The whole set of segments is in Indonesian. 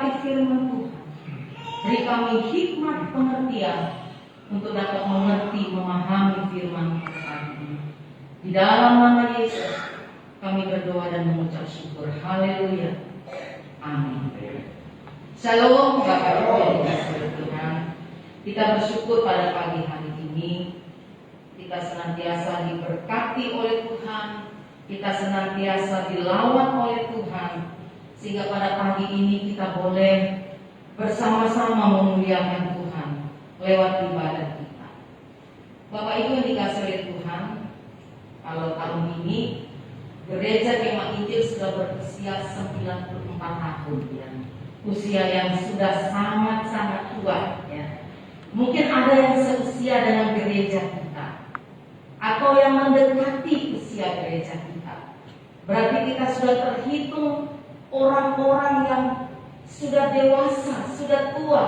memberkati firman Tuhan. Beri kami hikmat pengertian untuk dapat mengerti, memahami firman Tuhan ini. Di dalam nama Yesus kami berdoa dan mengucap syukur. Haleluya. Amin. Shalom Bapak Ibu yang dikasihi Tuhan. Kita bersyukur pada pagi hari ini kita senantiasa diberkati oleh Tuhan, kita senantiasa dilawan oleh Tuhan, sehingga pada pagi ini kita boleh bersama-sama memuliakan Tuhan lewat ibadah kita. Bapak Ibu yang dikasihi oleh Tuhan, kalau tahun ini Gereja Kemah Injil sudah berusia 94 tahun ya. Usia yang sudah sangat-sangat tua ya. Mungkin ada yang seusia dengan gereja kita, atau yang mendekati usia gereja kita. Berarti kita sudah terhitung orang-orang yang sudah dewasa, sudah tua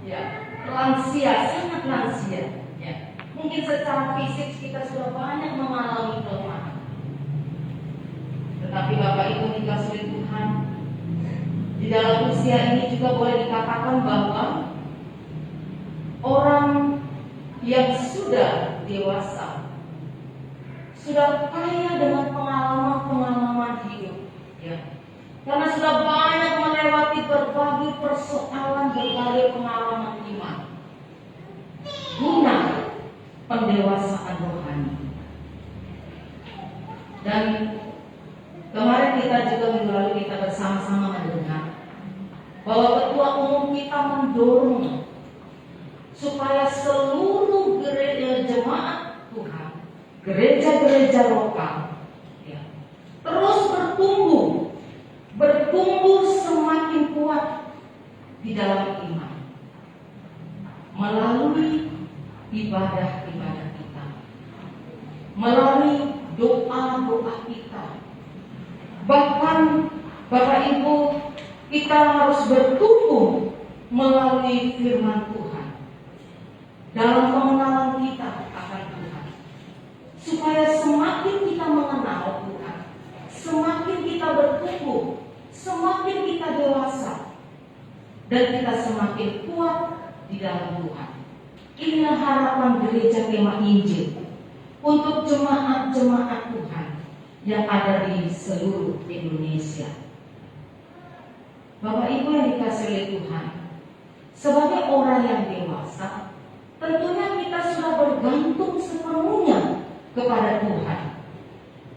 ya, lansia, sangat lansia ya. Mungkin secara fisik kita sudah banyak mengalami kelemahan. Tetapi Bapak Ibu dikasihi Tuhan, di dalam usia ini juga boleh dikatakan bahwa orang yang sudah dewasa, sudah kaya dengan pengalaman-pengalaman hidup ya. Karena sudah banyak melewati berbagai persoalan, berbagai pengalaman iman, guna pendewasaan rohani. Dan kemarin kita juga minggu lalu kita bersama-sama mendengar bahwa ketua umum kita mendorong supaya seluruh gereja jemaat Tuhan, gereja-gereja lokal ya, terus bertumbuh semakin kuat di dalam iman melalui ibadah-ibadah kita, melalui doa-doa kita. Bahkan Bapak Ibu, kita harus bertumbuh melalui firman Tuhan dalam pengenalan kita akan Tuhan, supaya semakin kita mengenal Tuhan, semakin kita bertumbuh, semakin kita dewasa, dan kita semakin kuat di dalam Tuhan. Inilah harapan Gereja Kemah Injil untuk jemaat-jemaat Tuhan yang ada di seluruh Indonesia. Bapak Ibu yang dikasihi oleh Tuhan, sebagai orang yang dewasa, tentunya kita sudah bergantung sepenuhnya kepada Tuhan.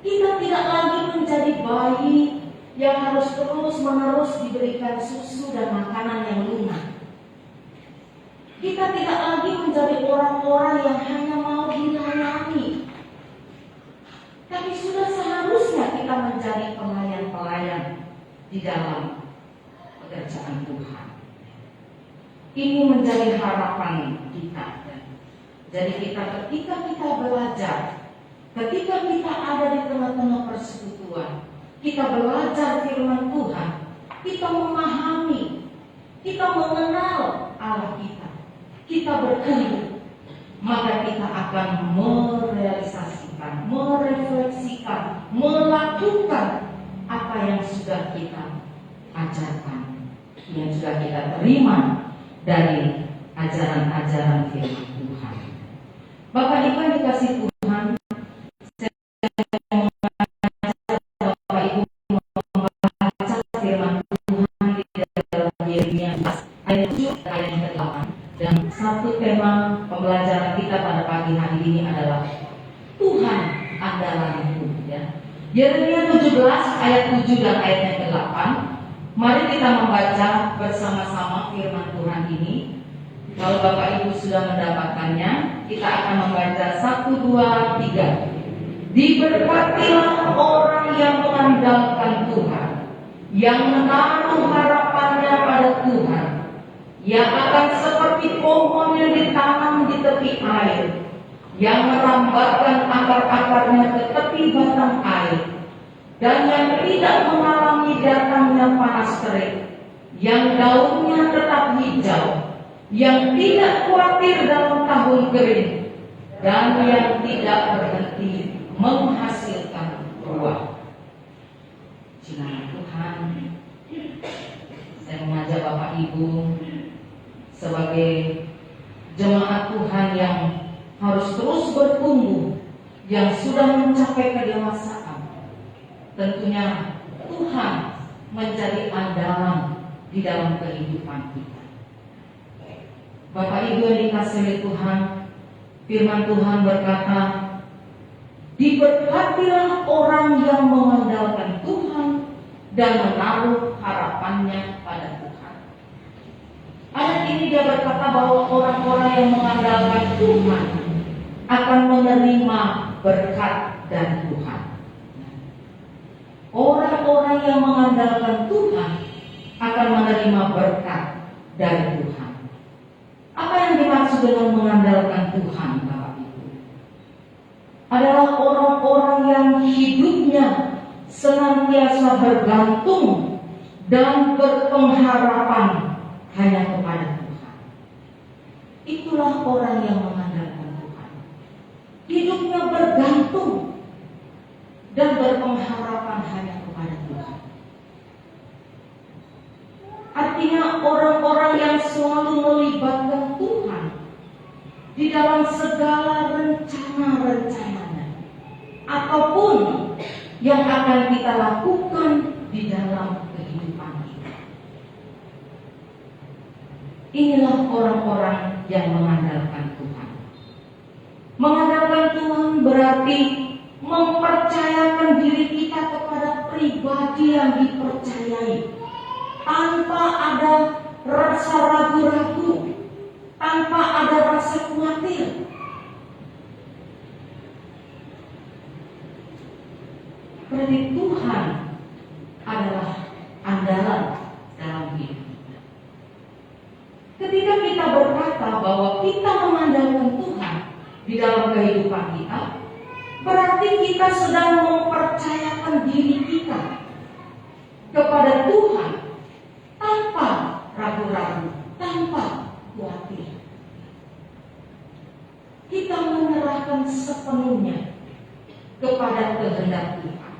Kita tidak lagi menjadi bayi yang harus terus-menerus diberikan susu dan makanan yang lunak. Kita tidak lagi menjadi orang-orang yang hanya mau dilayani. Tapi sudah seharusnya kita menjadi pelayan-pelayan di dalam pekerjaan Tuhan. Ini menjadi harapan kita. Jadi ketika kita belajar, ketika kita ada di tengah-tengah persekutuan, kita belajar firman Tuhan, kita memahami, kita mengenal Allah kita bertumbuh, maka kita akan merealisasikan, merefleksikan, melakukan apa yang sudah kita ajarkan, yang sudah kita terima dari ajaran-ajaran firman Tuhan. Bapak Ibu yang dikasihi Tuhan, saya mengajak Bapak Ibu membaca firman Tuhan di dalam Yeremia ayat 7 ayat yang ke-8. Dan satu tema pembelajaran kita pada pagi hari ini adalah Tuhan andalanku ya. Yeremia 17 ayat 7 dan ayat yang ke-8. Mari kita membaca bersama-sama firman Tuhan ini. Kalau Bapak Ibu sudah mendapatkannya, kita akan membaca 1, 2, 3. Diberkatilah orang yang mengandalkan Tuhan, yang menaruh harapannya pada Tuhan, yang akan seperti pohon yang ditanam di tepi air, yang merambatkan akar-akarnya ke tepi batang air, dan yang tidak mengalami datangnya panas terik, yang daunnya tetap hijau, yang tidak khawatir dalam tahun kering, dan yang tidak berhenti menghasilkan buah. Silakan Tuhan, saya mengajak Bapak Ibu sebagai jemaat Tuhan yang harus terus bertumbuh, yang sudah mencapai kedewasaan, tentunya Tuhan menjadi andalan di dalam kehidupan kita. Bapak Ibu yang dikasihi oleh Tuhan, firman Tuhan berkata, diberkatilah orang yang mengandalkan Tuhan dan menaruh harapannya pada Tuhan. Ayat ini dia berkata bahwa orang-orang yang mengandalkan Tuhan akan menerima berkat dari Tuhan. Orang-orang yang mengandalkan Tuhan akan menerima berkat dari Tuhan. Apa yang dimaksud dengan mengandalkan Tuhan, Bapak Ibu? Adalah orang-orang yang hidupnya senantiasa bergantung dan berpengharapan hanya kepada Tuhan. Itulah orang yang mengandalkan Tuhan. Hidupnya bergantung dan berpengharapan hanya kepada Tuhan. Artinya orang-orang yang selalu melibatkan Tuhan di dalam segala rencana-rencananya, apapun yang akan kita lakukan di dalam kehidupan kita. Inilah orang-orang yang mengandalkan Tuhan. Mengandalkan Tuhan berarti mempercayakan diri kita kepada pribadi yang dipercayai, tanpa ada rasa ragu-ragu, tanpa ada rasa khawatir. Berarti Tuhan adalah andalan dalam hidup kita. Ketika kita berkata bahwa kita mengandalkan Tuhan di dalam kehidupan kita, berarti kita sedang mempercayakan diri kita kepada Tuhan tanpa ragu-ragu, tanpa khawatir. Kita menyerahkan sepenuhnya kepada kehendak Tuhan.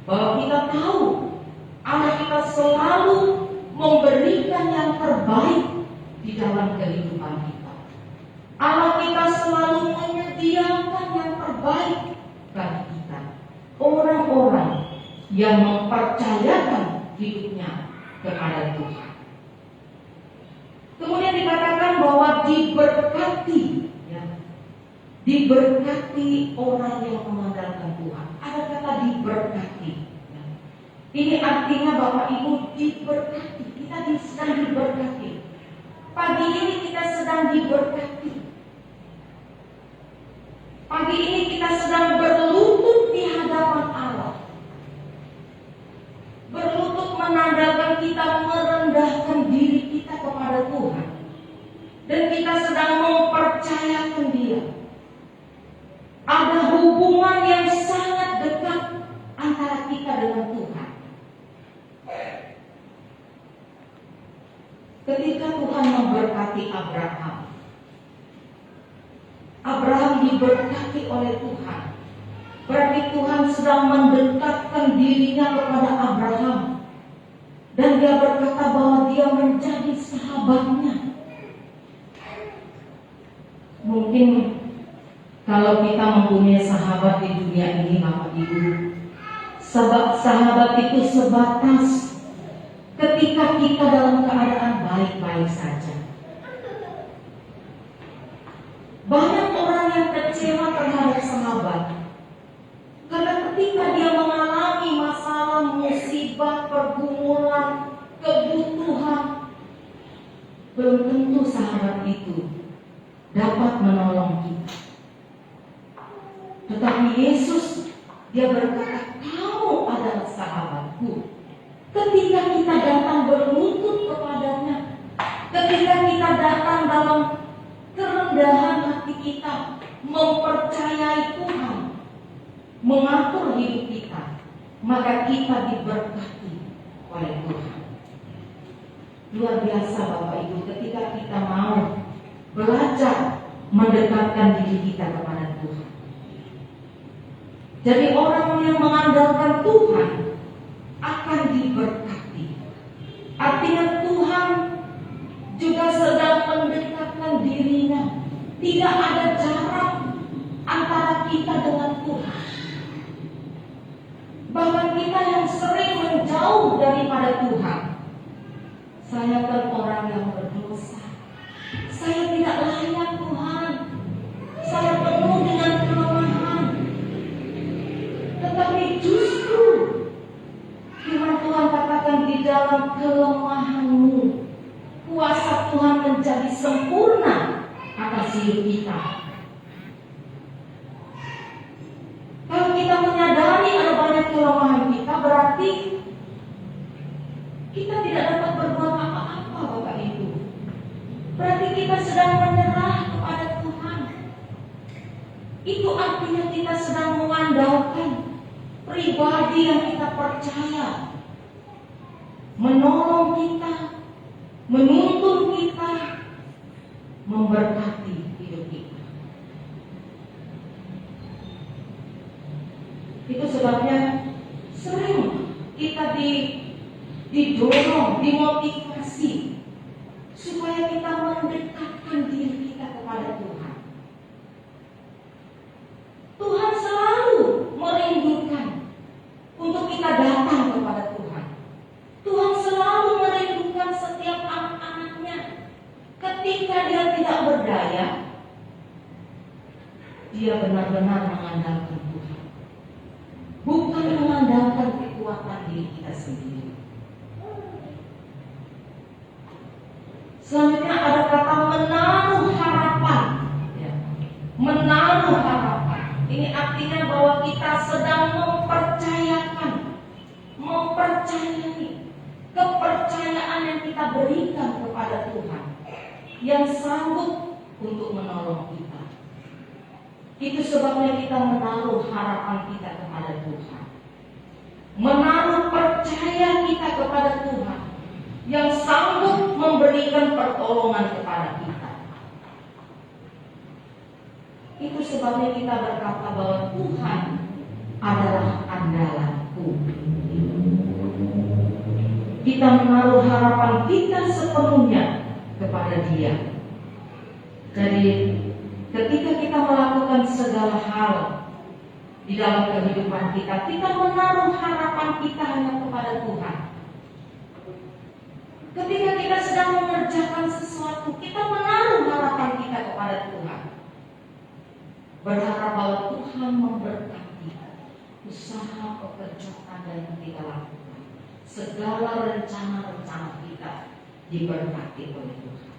Bahwa kita tahu Allah kita selalu memberikan yang terbaik di dalam kehidupan kita. Allah kita selalu menyediakan yang terbaik bagi kita. Orang-orang yang mempercayakan hidupnya kepada Tuhan. Kemudian dikatakan bahwa diberkati, ya, diberkati orang yang mengandalkan Tuhan. Ada kata diberkati. Ya. Ini artinya Bapak Ibu diberkati. Kita sedang diberkati. Pagi ini kita sedang diberkati. Pagi ini kita sedang berlutut di hadapan Allah. Berlutut menandakan kita merendahkan diri kita kepada Tuhan. Dan kita sedang mempercayakan Dia. Ada hubungan yang sangat dekat antara kita dengan Tuhan. Ketika Tuhan memberkati Abraham, Abraham diberkati oleh Tuhan. Berarti Tuhan sedang mendekatkan dirinya kepada Abraham. Dan dia berkata bahwa dia menjadi sahabatnya. Mungkin kalau kita mempunyai sahabat di dunia ini, Bapak Ibu, sahabat itu sebatas ketika kita dalam keadaan baik-baik saja. Banyak orang yang kecewa terhadap sahabat karena ketika dia mengalami masalah, musibah, pergumulan, kebutuhan, belum tentu sahabat itu dapat menolong kita. Tetapi Yesus, dia berkata, kamu adalah sahabatku. Ketika kita datang berlutut kepadanya, ketika kita datang dalam kerendahan hati kita, mempercayai Tuhan, mengatur hidup kita, maka kita diberkati oleh Tuhan. Luar biasa Bapak Ibu, ketika kita mau belajar mendekatkan diri kita kepada Tuhan. Jadi orang yang mengandalkan Tuhan akan diberkati. Artinya Tuhan artinya tidak ada jarak antara kita dengan Tuhan. Bahkan kita yang sering menjauh daripada Tuhan. Saya kan orang yang berdosa. Saya tidak layak Tuhan. Saya penuh dengan kelemahan. Tetapi justru firman Tuhan katakan di dalam kelemahanmu kuasa Tuhan menjadi sempurna atas hidup kita. Kalau kita menyadari ada banyak kelemahan kita, berarti kita tidak dapat berbuat apa-apa, Bapak Ibu. Berarti kita sedang menyerah kepada Tuhan. Itu artinya kita sedang mengandalkan pribadi yang kita percaya, menolong kita, menuntun kita, memberkati hidup kita. Itu sebabnya sering kita didorong, dimotivasi supaya kita mendekatkan diri kita kepada Tuhan. Tuhan selalu merindukan untuk kita datang kepada Tuhan. Tuhan selalu merindukan setiap anak-anaknya. Ketika dia tidak berdaya, dia benar-benar mengandalkan Tuhan, bukan mengandalkan kekuatan diri kita sendiri. Selanjutnya ada kata menaruh harapan. Menaruh harapan. Ini artinya bahwa kita sedang mempercayai kepercayaan yang kita berikan kepada Tuhan, yang sanggup untuk menolong kita. Itu sebabnya kita menaruh harapan kita kepada Tuhan, menaruh percaya kita kepada Tuhan yang sanggup memberikan pertolongan kepada kita. Itu sebabnya kita berkata bahwa Tuhan adalah andalanku. Kita menaruh harapan kita sepenuhnya kepada Dia. Jadi ketika kita melakukan segala hal di dalam kehidupan kita, kita menaruh harapan kita hanya kepada Tuhan. Ketika kita sedang mengerjakan sesuatu, kita menaruh harapan kita kepada Tuhan, berharap bahwa Tuhan memberkati usaha pekerjaan yang kita lakukan. Segala rencana-rencana kita diberkati oleh Tuhan.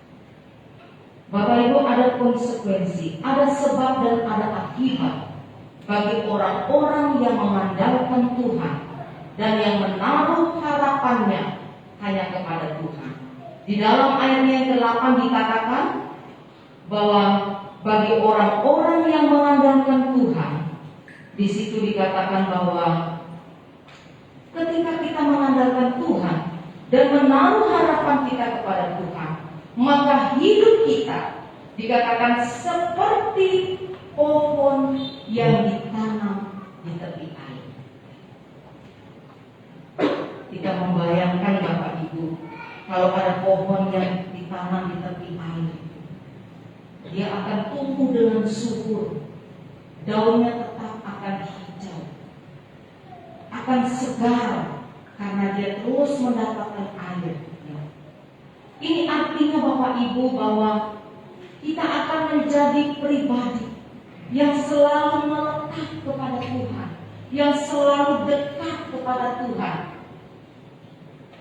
Bapak Ibu, ada konsekuensi, ada sebab dan ada akibat bagi orang-orang yang mengandalkan Tuhan dan yang menaruh harapannya hanya kepada Tuhan. Di dalam ayat yang ke-8 dikatakan bahwa bagi orang-orang yang mengandalkan Tuhan, di situ dikatakan bahwa ketika kita mengandalkan Tuhan dan menaruh harapan kita kepada Tuhan, maka hidup kita dikatakan seperti pohon yang ditanam di tepi air. Kita membayangkan Bapak Ibu, kalau ada pohon yang ditanam di tepi air, dia akan tumbuh dengan subur, daunnya tetap akan hijau, akan segar karena dia terus mendapatkan air. Ini artinya Bapak Ibu bahwa kita akan menjadi pribadi yang selalu melekat kepada Tuhan, yang selalu dekat kepada Tuhan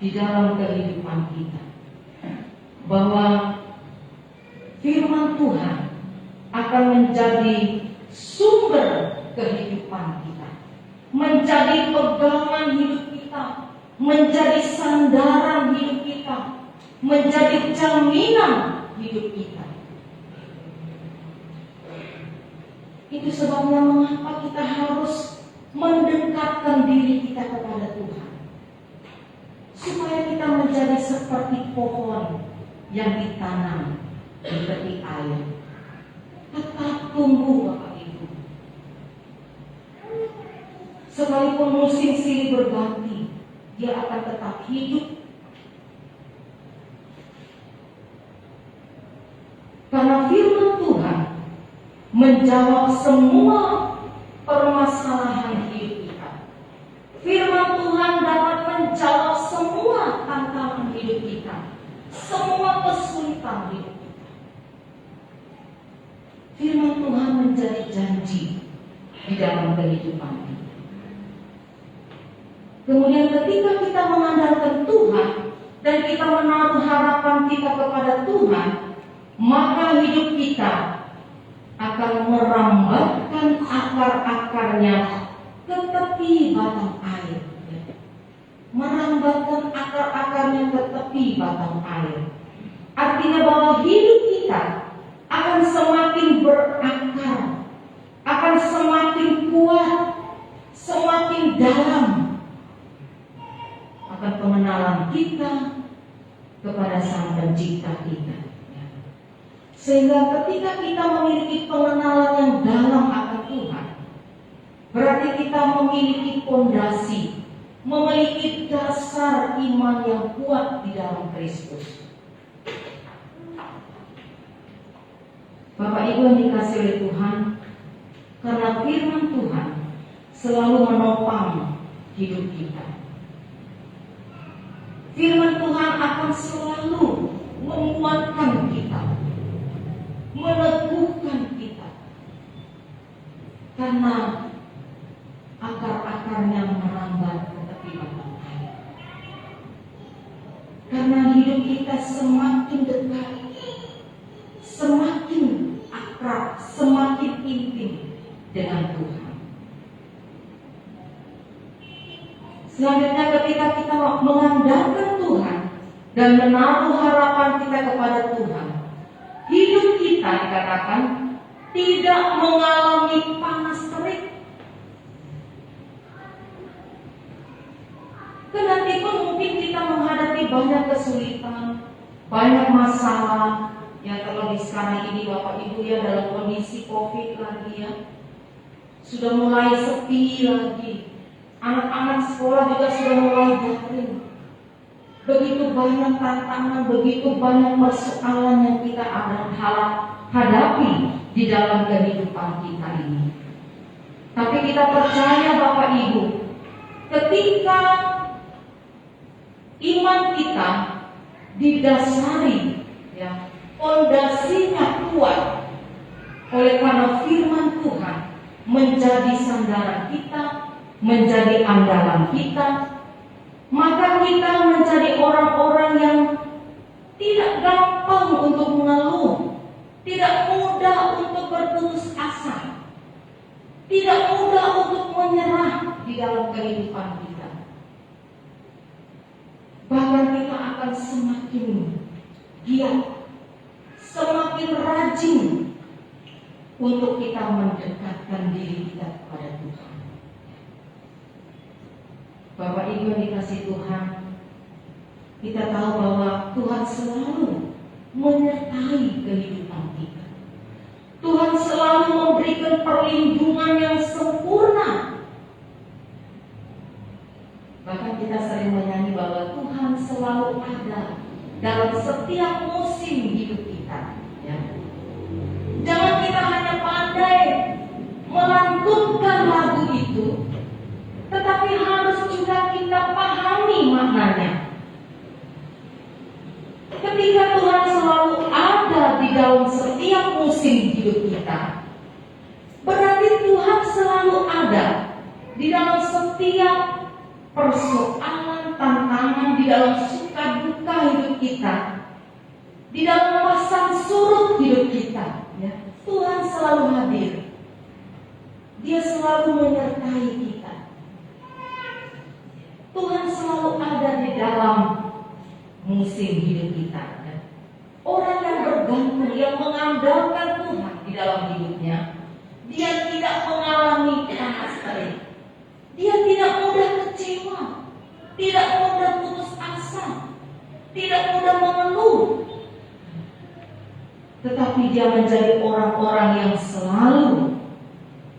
di dalam kehidupan kita. Bahwa firman Tuhan akan menjadi sumber kehidupan kita, menjadi pegangan hidup kita, menjadi sandaran hidup kita, menjadi jaminan hidup kita. Itu sebabnya mengapa kita harus mendekatkan diri kita kepada Tuhan, supaya kita menjadi seperti pohon yang ditanam di tepi air, tetap tumbuh Bapak Ibu. Sekalipun musim silih berganti, dia akan tetap hidup. Karena firman menjawab semua permasalahan hidup kita. Firman Tuhan dapat menjawab semua tantangan hidup kita, semua kesulitan hidup kita. Firman Tuhan menjadi janji di dalam kehidupan kita. Kemudian ketika kita mengandalkan Tuhan dan kita menaruh harapan kita kepada Tuhan, maka hidup kita akan merambatkan akar-akarnya ke tepi batang air. Merambatkan akar-akarnya ke tepi batang air. Artinya bahwa hidup kita akan semakin berakar, akan semakin kuat, semakin dalam akan pengenalan kita kepada Sang Pencipta kita. Sehingga ketika kita memiliki pengenalan yang dalam akan Tuhan, berarti kita memiliki fondasi, memiliki dasar iman yang kuat di dalam Kristus. Bapak Ibu yang dikasihi oleh Tuhan, karena firman Tuhan selalu menopang hidup kita. Firman Tuhan akan selalu menguatkan kita, meneguhkan kita, karena akar-akarnya merambat ke tepi batang air. Karena hidup kita semakin dekat, semakin akrab, semakin intim dengan Tuhan. Selanjutnya ketika kita mengandalkan Tuhan dan menaruh harapan kita kepada Tuhan, hidup kita dikatakan tidak mengalami panas terik. Kendati pun mungkin kita menghadapi banyak kesulitan, banyak masalah, yang terlebih sekarang ini Bapak Ibu ya dalam kondisi COVID lagi ya, sudah mulai sepi lagi. Anak-anak sekolah juga sudah mulai daring. Begitu banyak tantangan, begitu banyak persoalan yang kita hadapi di dalam kehidupan kita ini. Tapi kita percaya Bapak Ibu, ketika iman kita didasari, ya, fondasinya kuat oleh karena firman Tuhan menjadi sandaran kita, menjadi andalan kita, maka kita menjadi orang-orang yang tidak gampang untuk mengeluh, tidak mudah untuk berputus asa, tidak mudah untuk menyerah di dalam kehidupan kita. Bahkan kita akan semakin giat, semakin rajin untuk kita mendekatkan diri kita kepada Tuhan. Bapak Ibu yang dikasihi Tuhan, kita tahu bahwa Tuhan selalu menyertai kehidupan kita. Tuhan selalu memberikan perlindungan yang sempurna. Bahkan kita sering menyanyi bahwa Tuhan selalu ada dalam setiap musim hidup kita, ya. Jangan kita hanya pandai melantunkan lagu itu, tetapi harus juga kita pahami maknanya. Ketika Tuhan selalu ada di dalam setiap musim hidup kita, berarti Tuhan selalu ada di dalam setiap persoalan, tantangan, di dalam suka duka hidup kita, di dalam pasang surut hidup kita, ya. Tuhan selalu hadir. Dia selalu menyertai kita. Tuhan selalu ada di dalam musim hidup kita. Orang yang bergantung, yang mengandalkan Tuhan di dalam hidupnya, dia tidak mengalami panas terik. Dia tidak mudah kecewa, tidak mudah putus asa, tidak mudah mengeluh. Tetapi dia menjadi orang-orang yang selalu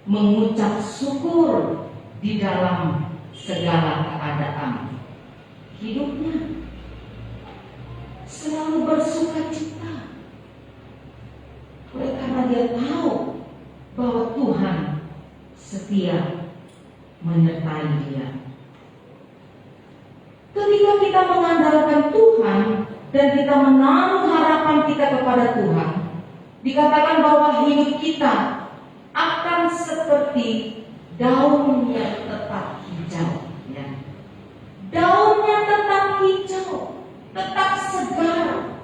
mengucap syukur di dalam segala keadaan hidupnya, selalu bersuka cita oleh karena dia tahu setia menyertai dia. Ketika kita mengandalkan Tuhan dan kita menaruh harapan kita kepada Tuhan, dikatakan bahwa hidup kita akan seperti daun yang tetap hijau, ya. Daunnya tetap hijau, tetap segar.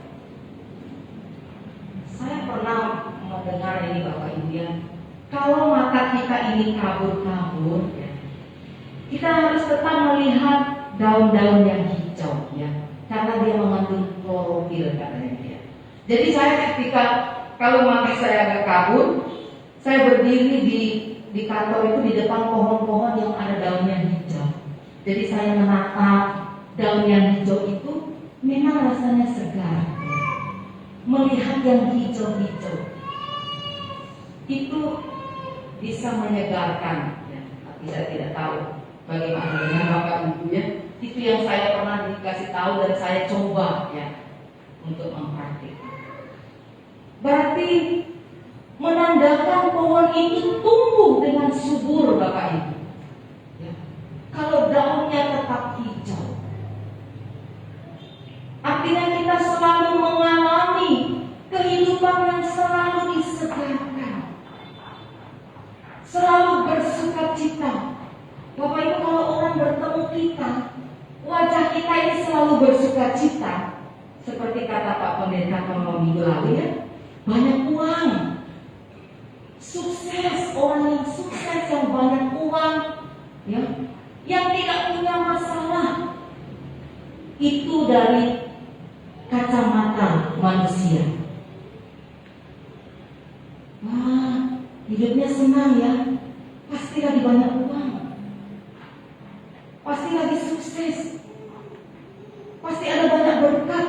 Saya pernah mendengar ini Bapak Ibu ya, kalau mata kita ini kabur-kabur, ya, kita harus tetap melihat daun-daun yang hijau, ya, karena dia mengandung klorofil katanya dia. Jadi saya ketika kalau mata saya agak kabur, saya berdiri di kantor itu di depan pohon-pohon yang ada daunnya hijau. Jadi saya menatap daun yang hijau itu, memang rasanya segar. Melihat yang hijau-hijau itu bisa menyegarkan, ya. Tapi saya tidak tahu bagaimana dengan Bapak Ibu ya. Itu yang saya pernah dikasih tahu dan saya coba ya untuk mempraktikkan. Berarti menandakan pohon itu tumbuh dengan subur Bapak Ibu ya. Kalau daunnya tetap hijau, artinya kita selalu mengalami kehidupan yang selalu disegarkan, selalu bersukacita. Bapak Ibu, kalau orang bertemu kita, wajah kita ini selalu bersukacita. Seperti kata Pak Pendeta kalau minggu lalu ya, banyak uang, sukses, orang yang sukses, yang banyak uang, ya, yang tidak punya masalah. Itu dari kacamata manusia. Wah, hidupnya senang ya, pasti lagi banyak uang, pasti lagi sukses, pasti ada banyak berkat.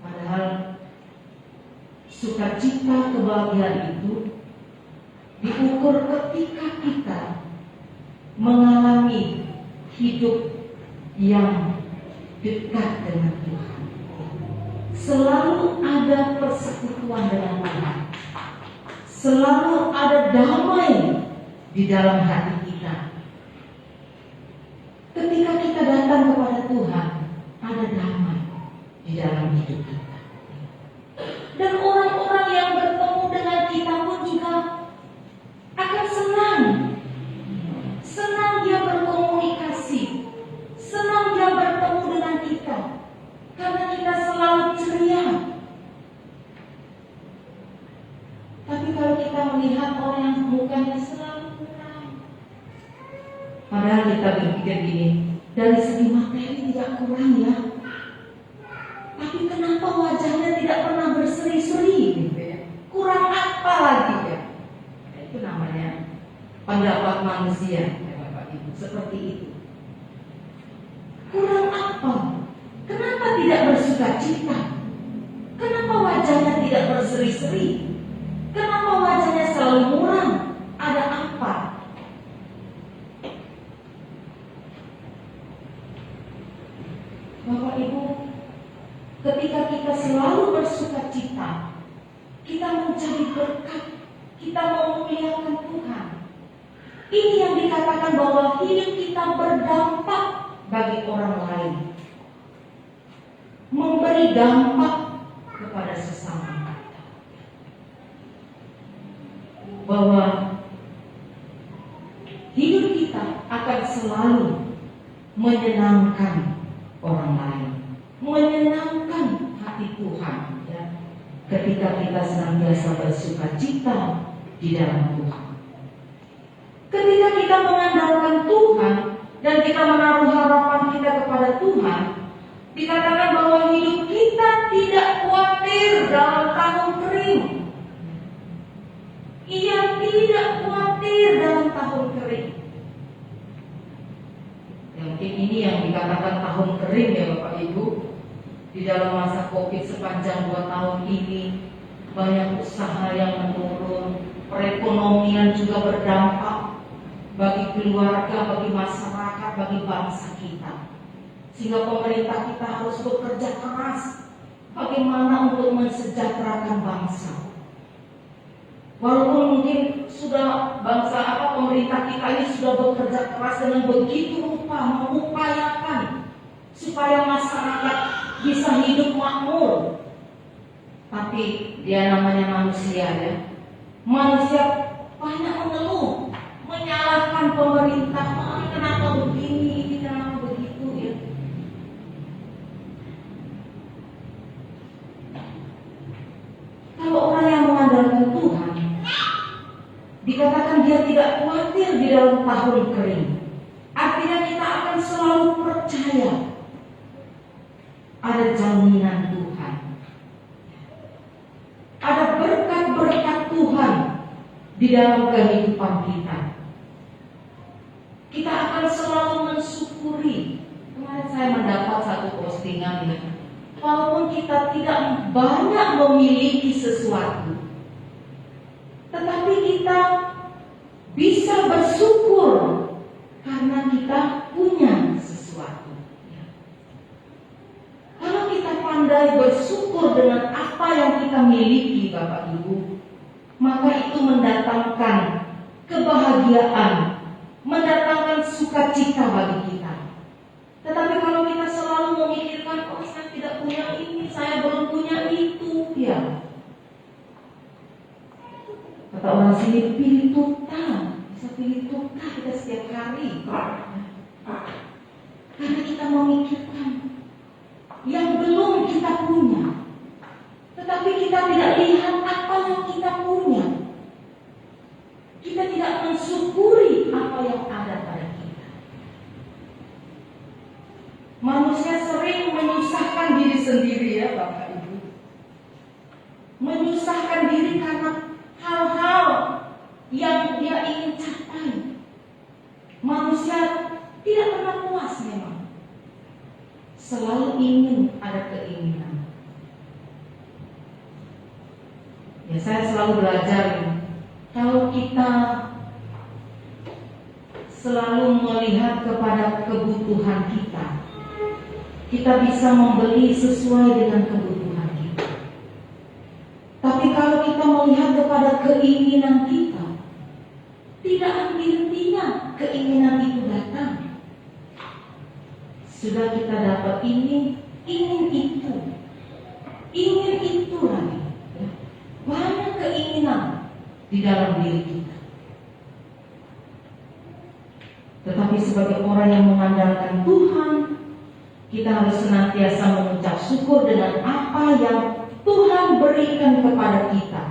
Padahal sukacita kebahagiaan itu diukur ketika kita mengalami hidup yang dekat dengan Tuhan. Selalu ada persekutuan dengan Tuhan. Selalu ada damai di dalam hati kita. Ketika kita datang kepada Tuhan, ada damai di dalam hidup kita. Dan orang-orang yang bertemu dengan kita pun juga akan senang. Senang dia berkomunikasi, senang dia bertemu dengan kita, karena kita selalu ceria. Tapi kalau kita melihat orang yang mukanya selalu muram, padahal kita berpikir gini, dari segi materi tidak kurang ya, tapi kenapa wajahnya tidak pernah berseri-seri gitu ya? Kurang apa lagi ya? Itu namanya pendapat manusia ya Bapak Ibu, seperti itu. Kurang apa? Kenapa tidak bersukacita? Kenapa wajahnya tidak berseri-seri? Kenapa wajahnya selalu muram? Ada apa? Bapak Ibu, ketika kita selalu bersukacita, kita mencari berkat, kita memuliakan Tuhan. Ini yang dikatakan bahwa hidup kita berdampak bagi orang lain, memberi dampak kepada sesama kita, bahwa hidup kita akan selalu menyenangkan orang lain, menyenangkan hati Tuhan ya, ketika kita senantiasa bersukacita di dalam Tuhan. Ketika kita mengandalkan Tuhan dan kita menaruh harapan kita kepada Tuhan, dikatakan bahwa hidup kita tidak khawatir dalam tahun kering. Ia tidak khawatir dalam tahun kering. Ya, mungkin ini yang dikatakan tahun kering ya Bapak Ibu. Di dalam masa Covid sepanjang 2 tahun ini, banyak usaha yang menurun, perekonomian juga berdampak bagi keluarga, bagi masyarakat, bagi bangsa kita. Sehingga pemerintah kita harus bekerja keras bagaimana untuk mensejahterakan bangsa. Walaupun mungkin sudah pemerintah kita ini sudah bekerja keras dengan begitu rupa mengupayakan supaya masyarakat bisa hidup makmur. Tapi dia namanya manusia ya. Manusia banyak mengeluh, menyalahkan pemerintah, kenapa begini, ini kenapa begitu ya. Kalau orang yang mengandalkan Tuhan, dikatakan dia tidak khawatir di dalam tahun kering. Artinya kita akan selalu percaya ada jaminan Tuhan, ada berkat-berkat Tuhan di dalam kehidupan kita. Kita akan selalu mensyukuri. Kemarin saya mendapat satu postingan ya, walaupun kita tidak banyak memiliki sesuatu, tetapi kita bisa bersyukur karena kita punya sesuatu. Kalau kita pandai bersyukur dengan apa yang kita miliki, Bapak Ibu, maka itu mendatangkan kebahagiaan, mendatangkan sukacita bagi kita. Tetapi kalau kita selalu memikirkan, oh saya tidak punya ini, saya belum punya itu, ya. Kata orang sini, pilih tuta, bisa pilih tuta kita setiap hari. Karena kita memikirkan yang belum kita punya, tetapi kita tidak lihat apa yang kita punya. Kita tidak mensyukuri apa yang ada pada kita. Manusia sering menyusahkan diri sendiri ya Bapak Ibu. Menyusahkan diri karena hal-hal yang dia ingin capai. Manusia tidak pernah puas memang. Selalu ingin ada keinginan. Ya saya selalu belajar ini. Kalau kita selalu melihat kepada kebutuhan kita, kita bisa membeli sesuai dengan kebutuhan kita. Tapi kalau kita melihat kepada keinginan kita, tidak henti-hentinya keinginan itu datang. Sudah kita dapat ini, ingin itu lagi. Banyak keinginan di dalam diri kita. Tetapi sebagai orang yang mengandalkan Tuhan, kita harus senantiasa mengucap syukur dengan apa yang Tuhan berikan kepada kita.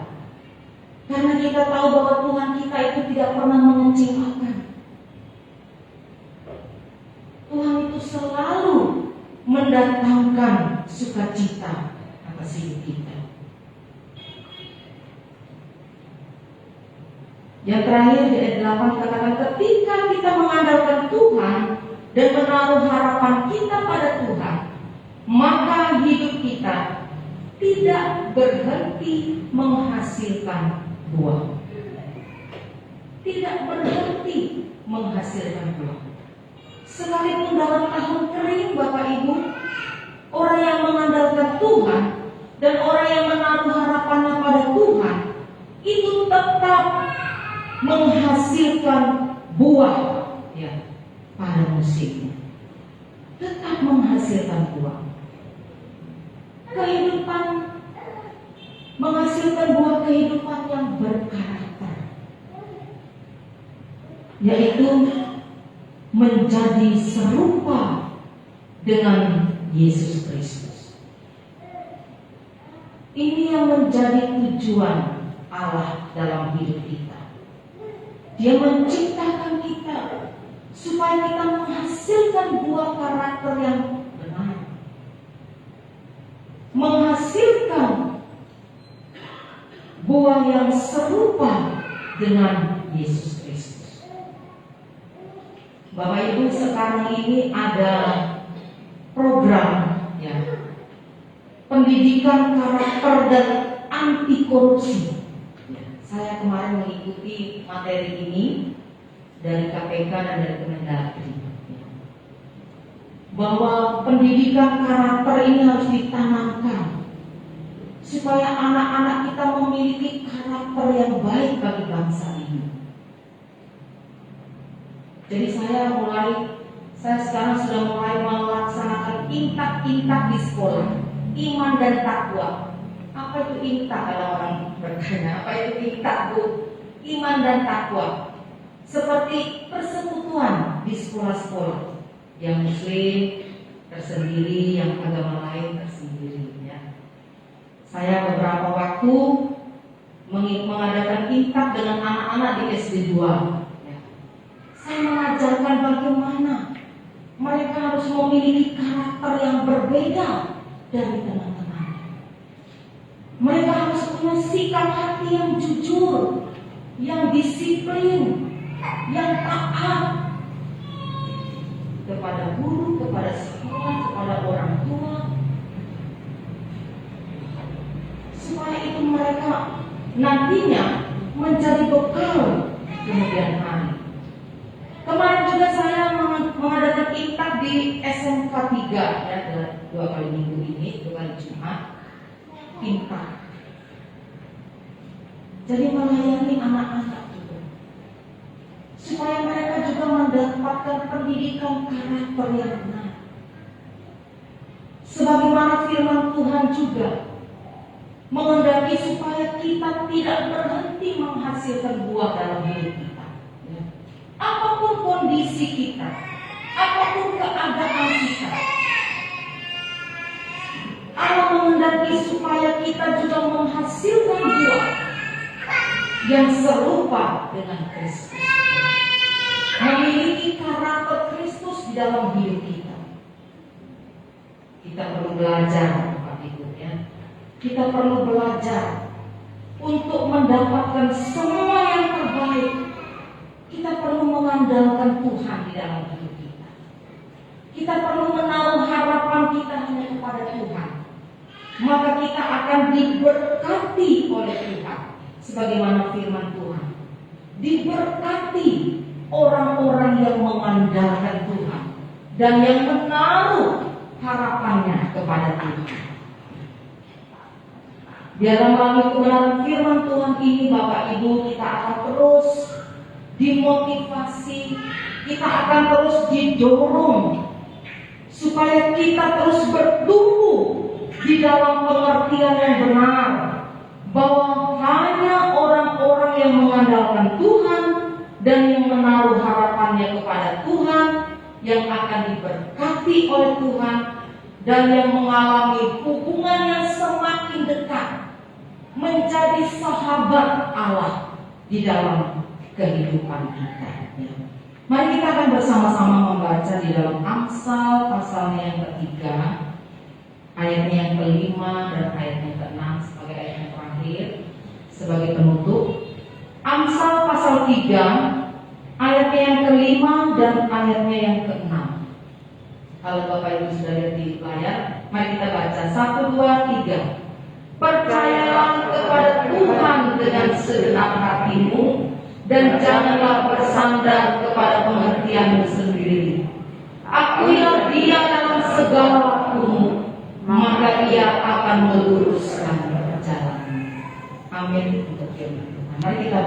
Karena kita tahu bahwa Tuhan kita itu tidak pernah mengecewakan. Tuhan itu selalu mendatangkan sukacita atas hidup kita. Yang terakhir di ayat 8 katakan, ketika kita mengandalkan Tuhan dan menaruh harapan kita pada Tuhan, maka hidup kita tidak berhenti menghasilkan buah. Tidak berhenti menghasilkan buah. Sekalipun dalam tahun kering Bapak Ibu, orang yang mengandalkan Tuhan dan orang yang menaruh harapannya pada Tuhan itu tetap menghasilkan buah ya, pada musimnya. Tetap menghasilkan buah. Kehidupan menghasilkan buah kehidupan yang berkarakter, yaitu menjadi serupa dengan Yesus Kristus. Ini yang menjadi tujuan Allah dalam hidup kita. Dia menciptakan kita supaya kita menghasilkan buah karakter yang benar, menghasilkan buah yang serupa dengan Yesus Kristus. Bapak Ibu, sekarang ini ada program ya, pendidikan karakter dan anti korupsi. Saya kemarin mengikuti materi ini dari KPK dan dari Kemendagri, bahwa pendidikan karakter ini harus ditanamkan supaya anak-anak kita memiliki karakter yang baik bagi bangsa ini. Jadi saya sekarang sudah mulai melaksanakan intak-intak di sekolah, iman dan takwa. Apa itu intak? Kalau orang bertanya, apa itu intak, Bu? Iman dan takwa. Seperti persekutuan di sekolah-sekolah, yang Muslim tersendiri, yang agama lain tersendiri. Ya. Saya beberapa waktu mengadakan intak dengan anak-anak di SD 2. Ya. Saya mengajarkan bagaimana mereka harus memiliki karakter yang berbeda dari teman-teman. Mereka harus punya sikap hati yang jujur, yang disiplin, yang taat kepada guru, kepada sekolah, kepada orang tua, supaya itu mereka nantinya menjadi bekal kemudian hari. Kemarin juga saya mengadakan intak di SMK 3 ya, 2 kali minggu ini, 2 kali Jumat, intak. Jadi melayani anak-anak juga, supaya mereka juga mendapatkan pendidikan karakter yang benar. Sebagaimana firman Tuhan juga menghendaki supaya kita tidak berhenti menghasilkan buah dalam hidup kita. Apapun kondisi kita, apapun keadaan kita, Allah menghendaki supaya kita juga menghasilkan buah yang serupa dengan Kristus, memiliki karakter Kristus di dalam hidup kita. Kita perlu belajar, Bapak Ibu ya. Kita perlu belajar untuk mendapatkan semua yang terbaik. Kita perlu mengandalkan Tuhan di dalam hidup kita. Kita perlu menaruh harapan kita hanya kepada Tuhan. Maka kita akan diberkati oleh Tuhan. Sebagaimana firman Tuhan, diberkati orang-orang yang mengandalkan Tuhan dan yang menaruh harapannya kepada Tuhan. Biarlah melalui kebenaran firman Tuhan ini, Bapak Ibu, kita akan terus dimotivasi, kita akan terus didorong supaya kita terus bertumbuh di dalam pengertian yang benar, bahwa hanya orang-orang yang mengandalkan Tuhan dan yang menaruh harapannya kepada Tuhan yang akan diberkati oleh Tuhan dan yang mengalami hubungan yang semakin dekat, menjadi sahabat Allah di dalam kehidupan kita. Mari kita akan bersama-sama membaca di dalam Amsal pasalnya yang ketiga, ayatnya yang kelima dan ayatnya keenam sebagai ayat yang terakhir, sebagai penutup. Amsal pasal 3 ayatnya yang kelima dan ayatnya yang keenam. Kalau Bapak Ibu sudah lihat di layar, mari kita baca 1, 2, 3. Percayalah kepada Tuhan dengan segenap hatimu dan janganlah bersandar kepada pengertianmu sendiri. Akuilah Dia dalam segala waktumu, maka Ia akan meluruskan perjalanan. Amin. Untuk firman Tuhan. Mari kita